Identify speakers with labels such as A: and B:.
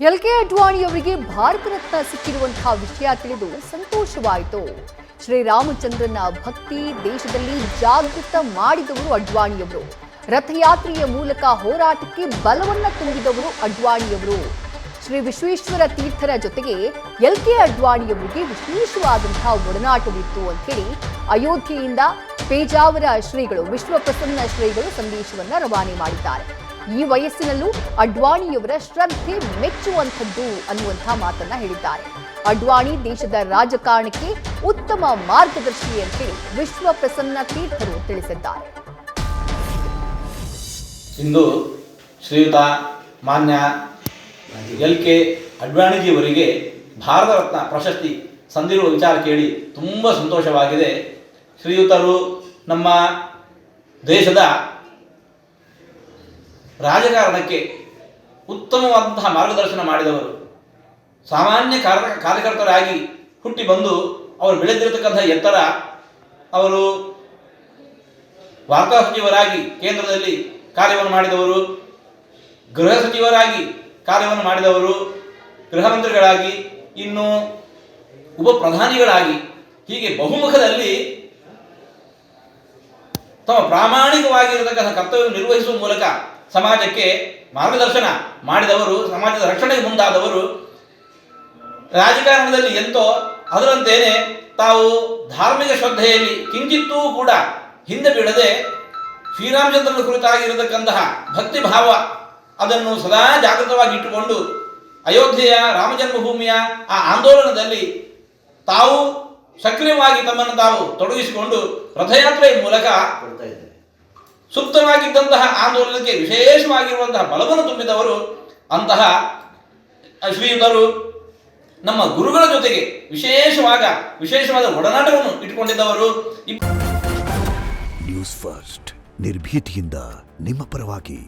A: ಎಲ್.ಕೆ. ಅಡ್ವಾಣಿಯವರಿಗೆ ಭಾರತ ರತ್ನ ಸಿಕ್ಕಿರುವಂತಹ ವಿಷಯ ತಿಳಿದು ಸಂತೋಷವಾಯಿತು. ಶ್ರೀರಾಮಚಂದ್ರನ ಭಕ್ತಿ ದೇಶದಲ್ಲಿ ಜಾಗೃತ ಮಾಡಿದವರು ಅಡ್ವಾಣಿಯವರು. ರಥಯಾತ್ರೆಯ ಮೂಲಕ ಹೋರಾಟಕ್ಕೆ ಬಲವನ್ನ ತುಂಬಿದವರು ಅಡ್ವಾಣಿಯವರು. ಶ್ರೀ ವಿಶ್ವೇಶ್ವರ ತೀರ್ಥರ ಜೊತೆಗೆ ಎಲ್.ಕೆ. ಅಡ್ವಾಣಿಯವರಿಗೆ ವಿಶೇಷವಾದಂತಹ ಒಡನಾಟವಿತ್ತು ಅಂತ ಹೇಳಿ ಅಯೋಧ್ಯೆಯಿಂದ ಪೇಜಾವರ ಶ್ರೀಗಳು ವಿಶ್ವಪ್ರಸನ್ನ ಶ್ರೀಗಳು ಸಂದೇಶವನ್ನ ರವಾನೆ ಮಾಡಿದ್ದಾರೆ. ಈ ವಯಸ್ಸಿನಲ್ಲೂ ಅಡ್ವಾಣಿಯವರ ಶ್ರದ್ಧೆ ಮೆಚ್ಚುವಂಥದ್ದು ಅನ್ನುವಂಥ ಮಾತನ್ನ ಹೇಳಿದ್ದಾರೆ. ಅಡ್ವಾಣಿ ದೇಶದ ರಾಜಕಾರಣಕ್ಕೆ ಉತ್ತಮ ಮಾರ್ಗದರ್ಶಿ ಅಂತ ಹೇಳಿ ವಿಶ್ವಪ್ರಸನ್ನ ತೀರ್ಥರು ತಿಳಿಸಿದ್ದಾರೆ.
B: ಇಂದು ಶ್ರೀಯುತ ಮಾನ್ಯ ಎಲ್.ಕೆ. ಅಡ್ವಾಣಿಜಿಯವರಿಗೆ ಭಾರತ ರತ್ನ ಪ್ರಶಸ್ತಿ ಸಂದಿರುವ ವಿಚಾರ ಕೇಳಿ ತುಂಬ ಸಂತೋಷವಾಗಿದೆ. ಶ್ರೀಯುತರು ನಮ್ಮ ದೇಶದ ರಾಜಕಾರಣಕ್ಕೆ ಉತ್ತಮವಾದಂತಹ ಮಾರ್ಗದರ್ಶನ ಮಾಡಿದವರು. ಸಾಮಾನ್ಯ ಕಾರ್ಯಕರ್ತರಾಗಿ ಹುಟ್ಟಿ ಬಂದು ಅವರು ಬೆಳೆದಿರತಕ್ಕಂತಹ ಎತ್ತರ, ಅವರು ವಾರ್ತಾ ಸಚಿವರಾಗಿ ಕೇಂದ್ರದಲ್ಲಿ ಕಾರ್ಯವನ್ನು ಮಾಡಿದವರು, ಗೃಹ ಸಚಿವರಾಗಿ ಕಾರ್ಯವನ್ನು ಮಾಡಿದವರು, ಗೃಹ ಮಂತ್ರಿಗಳಾಗಿ, ಇನ್ನು ಉಪ ಪ್ರಧಾನಿಗಳಾಗಿ, ಹೀಗೆ ಬಹುಮುಖದಲ್ಲಿ ತಮ್ಮ ಪ್ರಾಮಾಣಿಕವಾಗಿರತಕ್ಕಂಥ ಕರ್ತವ್ಯ ನಿರ್ವಹಿಸುವ ಮೂಲಕ ಸಮಾಜಕ್ಕೆ ಮಾರ್ಗದರ್ಶನ ಮಾಡಿದವರು, ಸಮಾಜದ ರಕ್ಷಣೆಗೆ ಮುಂದಾದವರು. ರಾಜಕಾರಣದಲ್ಲಿ ಎಂತೋ ಅದರಂತೇನೆ ತಾವು ಧಾರ್ಮಿಕ ಶ್ರದ್ಧೆಯಲ್ಲಿ ಕಿಂಚಿತ್ತೂ ಕೂಡ ಹಿಂದೆ ಬೀಳದೆ ಶ್ರೀರಾಮಚಂದ್ರನ ಕುರಿತಾಗಿರತಕ್ಕಂತಹ ಭಕ್ತಿ ಭಾವ ಅದನ್ನು ಸದಾ ಜಾಗೃತವಾಗಿ ಇಟ್ಟುಕೊಂಡು ಅಯೋಧ್ಯೆಯ ರಾಮಜನ್ಮಭೂಮಿಯ ಆ ಆಂದೋಲನದಲ್ಲಿ ತಾವು ಸಕ್ರಿಯವಾಗಿ ತಮ್ಮನ್ನು ತಾವು ತೊಡಗಿಸಿಕೊಂಡು ರಥಯಾತ್ರೆಯ ಮೂಲಕ ಸುಪ್ತವಾಗಿದ್ದಂತಹ ಆಂದೋಲನಕ್ಕೆ ವಿಶೇಷವಾಗಿರುವಂತಹ ಬಲವನ್ನು ತುಂಬಿದವರು. ಅಂತಹ ಶ್ರೀಯುತರು ನಮ್ಮ ಗುರುಗಳ ಜೊತೆಗೆ ವಿಶೇಷವಾದ ಒಡನಾಟವನ್ನು ಇಟ್ಟುಕೊಂಡಿದ್ದವರು.
C: ನ್ಯೂಸ್ ಫಸ್ಟ್ ನಿರ್ಭೀತಿಯಿಂದ ನಿಮ್ಮ ಪರವಾಗಿ.